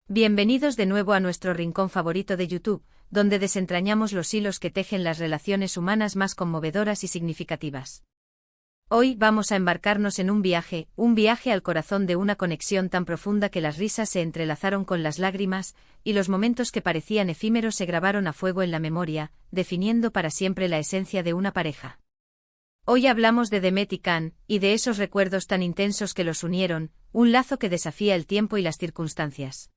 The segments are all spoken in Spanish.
Bienvenidos de nuevo a nuestro rincón favorito de YouTube, donde desentrañamos los hilos que tejen las relaciones humanas más conmovedoras y significativas. Hoy vamos a embarcarnos en un viaje al corazón de una conexión tan profunda que las risas se entrelazaron con las lágrimas, y los momentos que parecían efímeros se grabaron a fuego en la memoria, definiendo para siempre la esencia de una pareja. Hoy hablamos de Demet y Can, y de esos recuerdos tan intensos que los unieron, un lazo que desafía el tiempo y las circunstancias.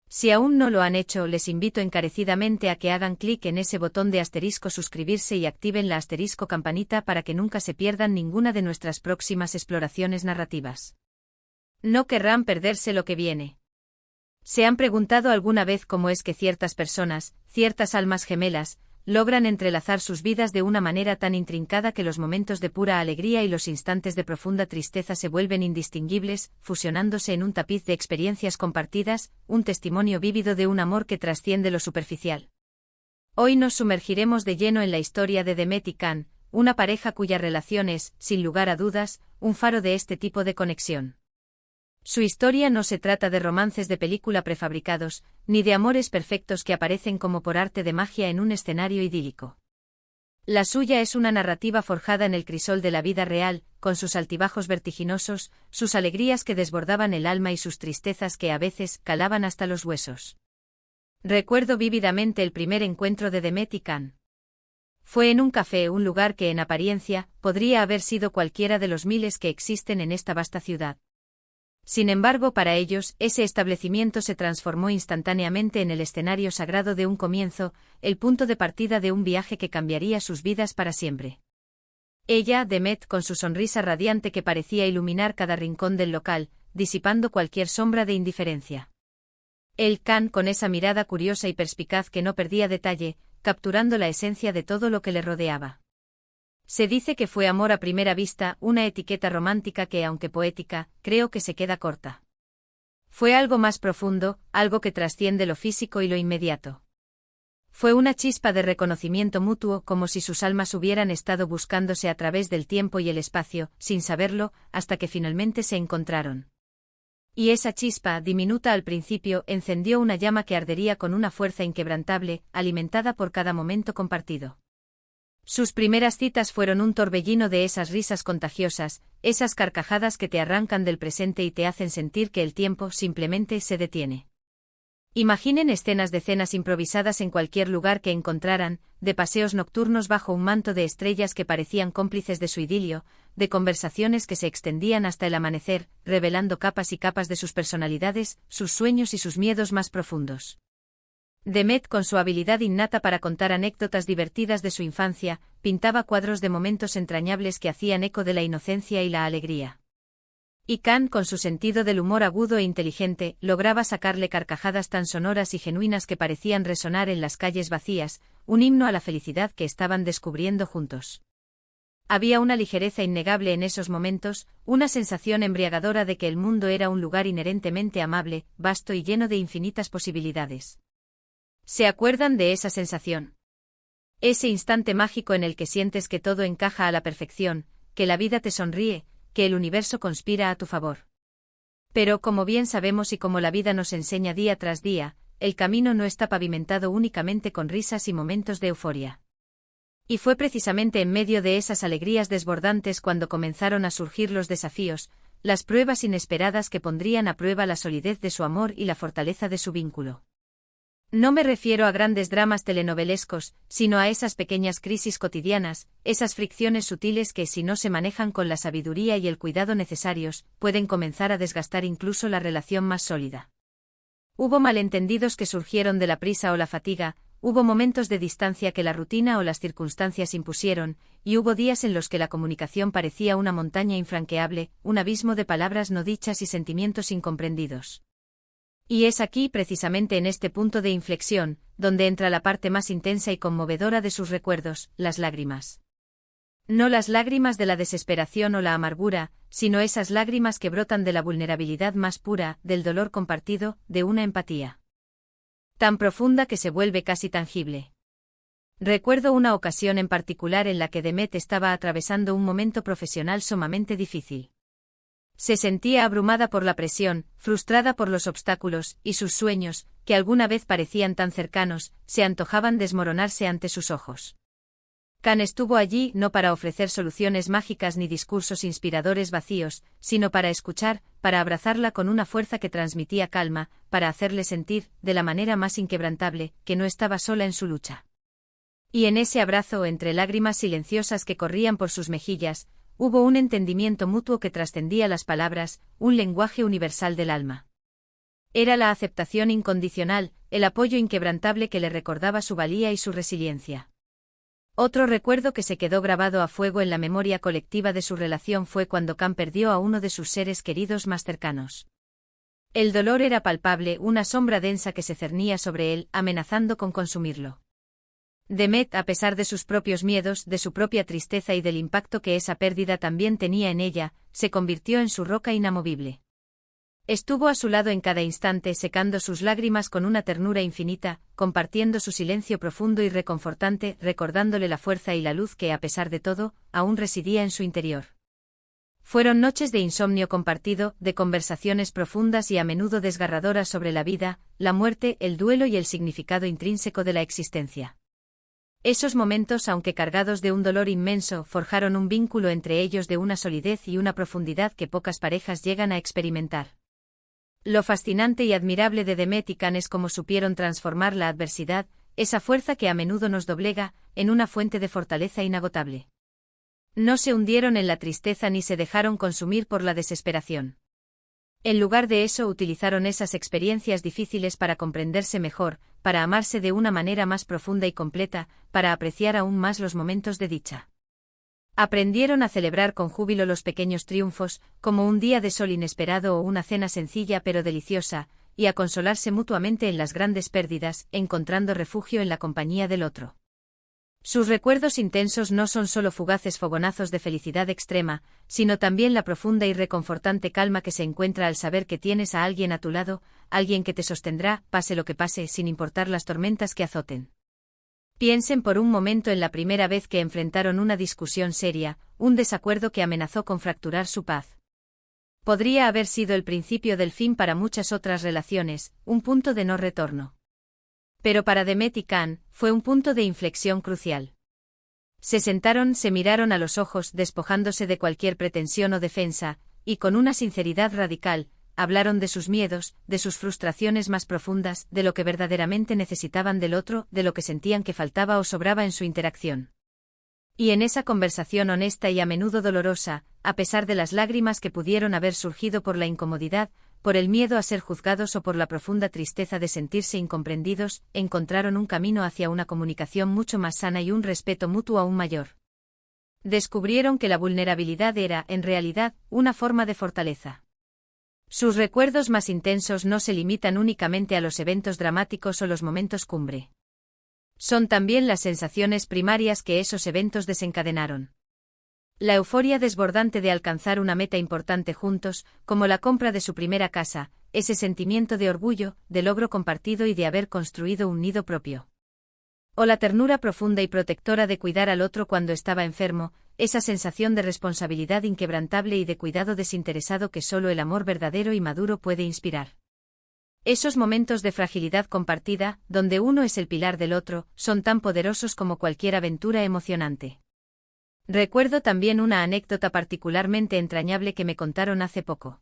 Si aún no lo han hecho, les invito encarecidamente a que hagan clic en ese botón de asterisco suscribirse y activen la asterisco campanita para que nunca se pierdan ninguna de nuestras próximas exploraciones narrativas. No querrán perderse lo que viene. ¿Se han preguntado alguna vez cómo es que ciertas personas, ciertas almas gemelas, logran entrelazar sus vidas de una manera tan intrincada que los momentos de pura alegría y los instantes de profunda tristeza se vuelven indistinguibles, fusionándose en un tapiz de experiencias compartidas, un testimonio vívido de un amor que trasciende lo superficial? Hoy nos sumergiremos de lleno en la historia de Demet y Can, una pareja cuya relación es, sin lugar a dudas, un faro de este tipo de conexión. Su historia no se trata de romances de película prefabricados, ni de amores perfectos que aparecen como por arte de magia en un escenario idílico. La suya es una narrativa forjada en el crisol de la vida real, con sus altibajos vertiginosos, sus alegrías que desbordaban el alma y sus tristezas que a veces calaban hasta los huesos. Recuerdo vívidamente el primer encuentro de Demet y Can. Fue en un café, un lugar que en apariencia podría haber sido cualquiera de los miles que existen en esta vasta ciudad. Sin embargo, para ellos, ese establecimiento se transformó instantáneamente en el escenario sagrado de un comienzo, el punto de partida de un viaje que cambiaría sus vidas para siempre. Ella, Demet, con su sonrisa radiante que parecía iluminar cada rincón del local, disipando cualquier sombra de indiferencia. Él, Can, con esa mirada curiosa y perspicaz que no perdía detalle, capturando la esencia de todo lo que le rodeaba. Se dice que fue amor a primera vista, una etiqueta romántica que, aunque poética, creo que se queda corta. Fue algo más profundo, algo que trasciende lo físico y lo inmediato. Fue una chispa de reconocimiento mutuo, como si sus almas hubieran estado buscándose a través del tiempo y el espacio, sin saberlo, hasta que finalmente se encontraron. Y esa chispa, diminuta al principio, encendió una llama que ardería con una fuerza inquebrantable, alimentada por cada momento compartido. Sus primeras citas fueron un torbellino de esas risas contagiosas, esas carcajadas que te arrancan del presente y te hacen sentir que el tiempo simplemente se detiene. Imaginen escenas de cenas improvisadas en cualquier lugar que encontraran, de paseos nocturnos bajo un manto de estrellas que parecían cómplices de su idilio, de conversaciones que se extendían hasta el amanecer, revelando capas y capas de sus personalidades, sus sueños y sus miedos más profundos. Demet, con su habilidad innata para contar anécdotas divertidas de su infancia, pintaba cuadros de momentos entrañables que hacían eco de la inocencia y la alegría. Y Can, con su sentido del humor agudo e inteligente, lograba sacarle carcajadas tan sonoras y genuinas que parecían resonar en las calles vacías, un himno a la felicidad que estaban descubriendo juntos. Había una ligereza innegable en esos momentos, una sensación embriagadora de que el mundo era un lugar inherentemente amable, vasto y lleno de infinitas posibilidades. ¿Se acuerdan de esa sensación? Ese instante mágico en el que sientes que todo encaja a la perfección, que la vida te sonríe, que el universo conspira a tu favor. Pero como bien sabemos y como la vida nos enseña día tras día, el camino no está pavimentado únicamente con risas y momentos de euforia. Y fue precisamente en medio de esas alegrías desbordantes cuando comenzaron a surgir los desafíos, las pruebas inesperadas que pondrían a prueba la solidez de su amor y la fortaleza de su vínculo. No me refiero a grandes dramas telenovelescos, sino a esas pequeñas crisis cotidianas, esas fricciones sutiles que, si no se manejan con la sabiduría y el cuidado necesarios, pueden comenzar a desgastar incluso la relación más sólida. Hubo malentendidos que surgieron de la prisa o la fatiga, hubo momentos de distancia que la rutina o las circunstancias impusieron, y hubo días en los que la comunicación parecía una montaña infranqueable, un abismo de palabras no dichas y sentimientos incomprendidos. Y es aquí, precisamente en este punto de inflexión, donde entra la parte más intensa y conmovedora de sus recuerdos, las lágrimas. No las lágrimas de la desesperación o la amargura, sino esas lágrimas que brotan de la vulnerabilidad más pura, del dolor compartido, de una empatía tan profunda que se vuelve casi tangible. Recuerdo una ocasión en particular en la que Demet estaba atravesando un momento profesional sumamente difícil. Se sentía abrumada por la presión, frustrada por los obstáculos, y sus sueños, que alguna vez parecían tan cercanos, se antojaban desmoronarse ante sus ojos. Khan estuvo allí no para ofrecer soluciones mágicas ni discursos inspiradores vacíos, sino para escuchar, para abrazarla con una fuerza que transmitía calma, para hacerle sentir, de la manera más inquebrantable, que no estaba sola en su lucha. Y en ese abrazo, entre lágrimas silenciosas que corrían por sus mejillas, hubo un entendimiento mutuo que trascendía las palabras, un lenguaje universal del alma. Era la aceptación incondicional, el apoyo inquebrantable que le recordaba su valía y su resiliencia. Otro recuerdo que se quedó grabado a fuego en la memoria colectiva de su relación fue cuando Khan perdió a uno de sus seres queridos más cercanos. El dolor era palpable, una sombra densa que se cernía sobre él, amenazando con consumirlo. Demet, a pesar de sus propios miedos, de su propia tristeza y del impacto que esa pérdida también tenía en ella, se convirtió en su roca inamovible. Estuvo a su lado en cada instante, secando sus lágrimas con una ternura infinita, compartiendo su silencio profundo y reconfortante, recordándole la fuerza y la luz que, a pesar de todo, aún residía en su interior. Fueron noches de insomnio compartido, de conversaciones profundas y a menudo desgarradoras sobre la vida, la muerte, el duelo y el significado intrínseco de la existencia. Esos momentos, aunque cargados de un dolor inmenso, forjaron un vínculo entre ellos de una solidez y una profundidad que pocas parejas llegan a experimentar. Lo fascinante y admirable de Demet y Khan es cómo supieron transformar la adversidad, esa fuerza que a menudo nos doblega, en una fuente de fortaleza inagotable. No se hundieron en la tristeza ni se dejaron consumir por la desesperación. En lugar de eso, utilizaron esas experiencias difíciles para comprenderse mejor, para amarse de una manera más profunda y completa, para apreciar aún más los momentos de dicha. Aprendieron a celebrar con júbilo los pequeños triunfos, como un día de sol inesperado o una cena sencilla pero deliciosa, y a consolarse mutuamente en las grandes pérdidas, encontrando refugio en la compañía del otro. Sus recuerdos intensos no son solo fugaces fogonazos de felicidad extrema, sino también la profunda y reconfortante calma que se encuentra al saber que tienes a alguien a tu lado, alguien que te sostendrá, pase lo que pase, sin importar las tormentas que azoten. Piensen por un momento en la primera vez que enfrentaron una discusión seria, un desacuerdo que amenazó con fracturar su paz. Podría haber sido el principio del fin para muchas otras relaciones, un punto de no retorno. Pero para Demet y Khan, fue un punto de inflexión crucial. Se sentaron, se miraron a los ojos, despojándose de cualquier pretensión o defensa, y con una sinceridad radical, hablaron de sus miedos, de sus frustraciones más profundas, de lo que verdaderamente necesitaban del otro, de lo que sentían que faltaba o sobraba en su interacción. Y en esa conversación honesta y a menudo dolorosa, a pesar de las lágrimas que pudieron haber surgido por la incomodidad, por el miedo a ser juzgados o por la profunda tristeza de sentirse incomprendidos, encontraron un camino hacia una comunicación mucho más sana y un respeto mutuo aún mayor. Descubrieron que la vulnerabilidad era, en realidad, una forma de fortaleza. Sus recuerdos más intensos no se limitan únicamente a los eventos dramáticos o los momentos cumbre. Son también las sensaciones primarias que esos eventos desencadenaron. La euforia desbordante de alcanzar una meta importante juntos, como la compra de su primera casa, ese sentimiento de orgullo, de logro compartido y de haber construido un nido propio. O la ternura profunda y protectora de cuidar al otro cuando estaba enfermo, esa sensación de responsabilidad inquebrantable y de cuidado desinteresado que solo el amor verdadero y maduro puede inspirar. Esos momentos de fragilidad compartida, donde uno es el pilar del otro, son tan poderosos como cualquier aventura emocionante. Recuerdo también una anécdota particularmente entrañable que me contaron hace poco.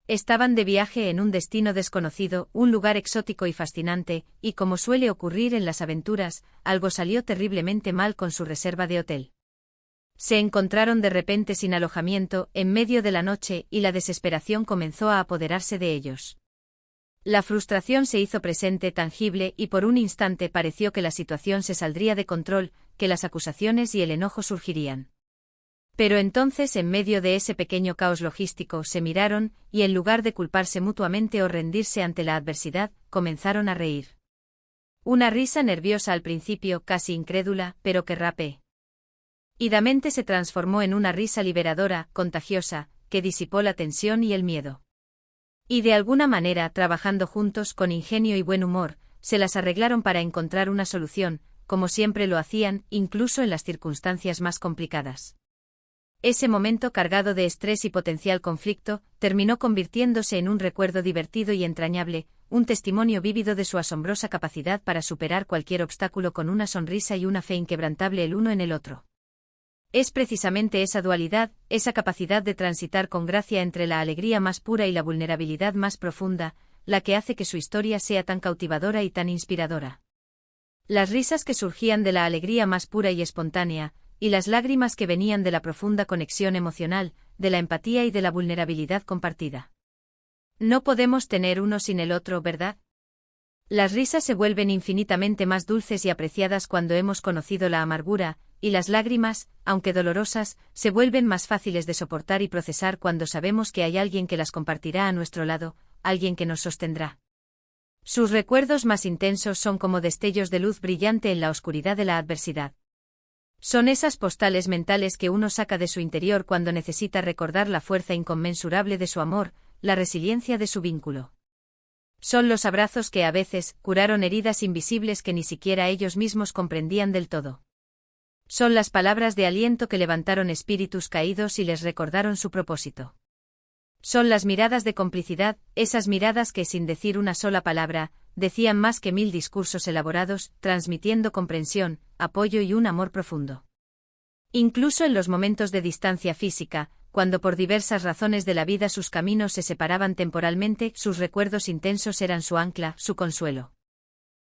Estaban de viaje en un destino desconocido, un lugar exótico y fascinante, y como suele ocurrir en las aventuras, algo salió terriblemente mal con su reserva de hotel. Se encontraron de repente sin alojamiento, en medio de la noche, y la desesperación comenzó a apoderarse de ellos. La frustración se hizo presente, tangible, y por un instante pareció que la situación se saldría de control, que las acusaciones y el enojo surgirían. Pero entonces, en medio de ese pequeño caos logístico, se miraron, y en lugar de culparse mutuamente o rendirse ante la adversidad, comenzaron a reír. Una risa nerviosa al principio, casi incrédula, pero que rápidamente se transformó en una risa liberadora, contagiosa, que disipó la tensión y el miedo. Y de alguna manera, trabajando juntos con ingenio y buen humor, se las arreglaron para encontrar una solución, como siempre lo hacían, incluso en las circunstancias más complicadas. Ese momento cargado de estrés y potencial conflicto, terminó convirtiéndose en un recuerdo divertido y entrañable, un testimonio vívido de su asombrosa capacidad para superar cualquier obstáculo con una sonrisa y una fe inquebrantable el uno en el otro. Es precisamente esa dualidad, esa capacidad de transitar con gracia entre la alegría más pura y la vulnerabilidad más profunda, la que hace que su historia sea tan cautivadora y tan inspiradora. Las risas que surgían de la alegría más pura y espontánea, y las lágrimas que venían de la profunda conexión emocional, de la empatía y de la vulnerabilidad compartida. No podemos tener uno sin el otro, ¿verdad? Las risas se vuelven infinitamente más dulces y apreciadas cuando hemos conocido la amargura, y las lágrimas, aunque dolorosas, se vuelven más fáciles de soportar y procesar cuando sabemos que hay alguien que las compartirá a nuestro lado, alguien que nos sostendrá. Sus recuerdos más intensos son como destellos de luz brillante en la oscuridad de la adversidad. Son esas postales mentales que uno saca de su interior cuando necesita recordar la fuerza inconmensurable de su amor, la resiliencia de su vínculo. Son los abrazos que a veces curaron heridas invisibles que ni siquiera ellos mismos comprendían del todo. Son las palabras de aliento que levantaron espíritus caídos y les recordaron su propósito. Son las miradas de complicidad, esas miradas que sin decir una sola palabra, decían más que 1000 discursos elaborados, transmitiendo comprensión, apoyo y un amor profundo. Incluso en los momentos de distancia física, cuando por diversas razones de la vida sus caminos se separaban temporalmente, sus recuerdos intensos eran su ancla, su consuelo.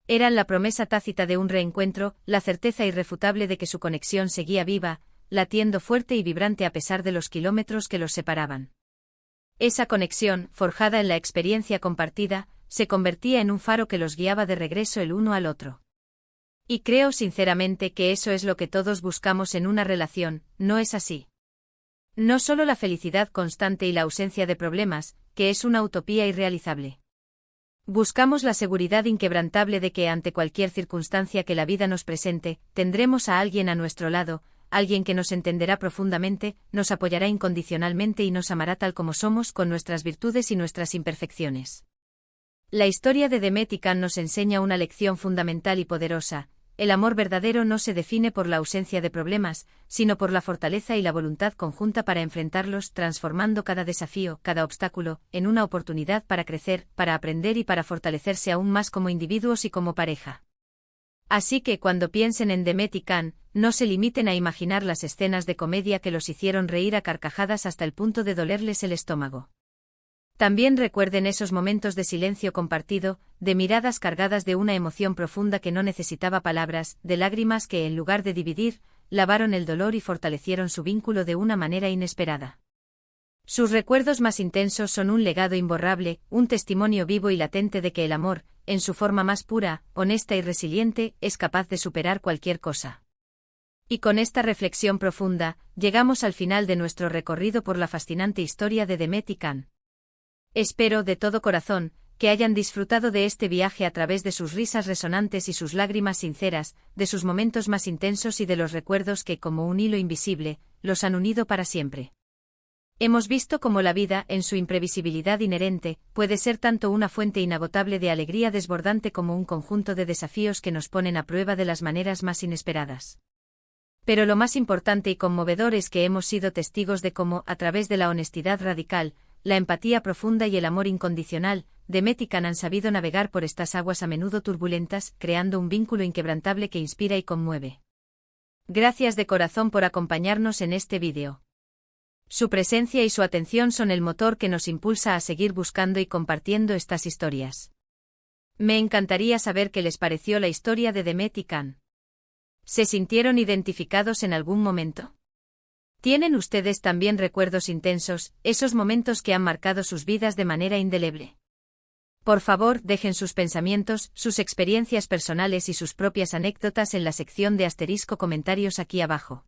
Eran la promesa tácita de un reencuentro, la certeza irrefutable de que su conexión seguía viva, latiendo fuerte y vibrante a pesar de los kilómetros que los separaban. Esa conexión, forjada en la experiencia compartida, se convertía en un faro que los guiaba de regreso el uno al otro. Y creo sinceramente que eso es lo que todos buscamos en una relación, ¿no es así? No solo la felicidad constante y la ausencia de problemas, que es una utopía irrealizable. Buscamos la seguridad inquebrantable de que ante cualquier circunstancia que la vida nos presente, tendremos a alguien a nuestro lado, alguien que nos entenderá profundamente, nos apoyará incondicionalmente y nos amará tal como somos con nuestras virtudes y nuestras imperfecciones. La historia de Demet y Can nos enseña una lección fundamental y poderosa. El amor verdadero no se define por la ausencia de problemas, sino por la fortaleza y la voluntad conjunta para enfrentarlos, transformando cada desafío, cada obstáculo, en una oportunidad para crecer, para aprender y para fortalecerse aún más como individuos y como pareja. Así que cuando piensen en Demet y Can, no se limiten a imaginar las escenas de comedia que los hicieron reír a carcajadas hasta el punto de dolerles el estómago. También recuerden esos momentos de silencio compartido, de miradas cargadas de una emoción profunda que no necesitaba palabras, de lágrimas que, en lugar de dividir, lavaron el dolor y fortalecieron su vínculo de una manera inesperada. Sus recuerdos más intensos son un legado imborrable, un testimonio vivo y latente de que el amor, en su forma más pura, honesta y resiliente, es capaz de superar cualquier cosa. Y con esta reflexión profunda, llegamos al final de nuestro recorrido por la fascinante historia de Demet y Can. Espero, de todo corazón, que hayan disfrutado de este viaje a través de sus risas resonantes y sus lágrimas sinceras, de sus momentos más intensos y de los recuerdos que, como un hilo invisible, los han unido para siempre. Hemos visto cómo la vida, en su imprevisibilidad inherente, puede ser tanto una fuente inagotable de alegría desbordante como un conjunto de desafíos que nos ponen a prueba de las maneras más inesperadas. Pero lo más importante y conmovedor es que hemos sido testigos de cómo, a través de la honestidad radical, la empatía profunda y el amor incondicional, Demet y Can han sabido navegar por estas aguas a menudo turbulentas, creando un vínculo inquebrantable que inspira y conmueve. Gracias de corazón por acompañarnos en este vídeo. Su presencia y su atención son el motor que nos impulsa a seguir buscando y compartiendo estas historias. Me encantaría saber qué les pareció la historia de Demet y Can. ¿Se sintieron identificados en algún momento? ¿Tienen ustedes también recuerdos intensos, esos momentos que han marcado sus vidas de manera indeleble? Por favor, dejen sus pensamientos, sus experiencias personales y sus propias anécdotas en la sección de * comentarios aquí abajo.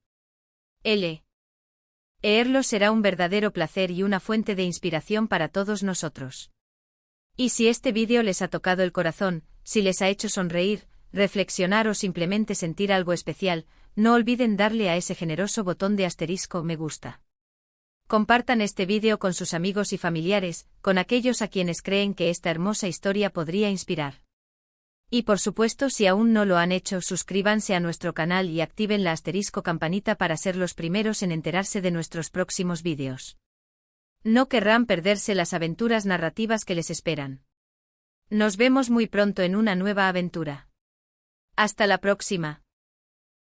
Leerlos será un verdadero placer y una fuente de inspiración para todos nosotros. Y si este vídeo les ha tocado el corazón, si les ha hecho sonreír, reflexionar o simplemente sentir algo especial, no olviden darle a ese generoso botón de * me gusta. Compartan este vídeo con sus amigos y familiares, con aquellos a quienes creen que esta hermosa historia podría inspirar. Y por supuesto, si aún no lo han hecho, suscríbanse a nuestro canal y activen la asterisco campanita para ser los primeros en enterarse de nuestros próximos vídeos. No querrán perderse las aventuras narrativas que les esperan. Nos vemos muy pronto en una nueva aventura. Hasta la próxima.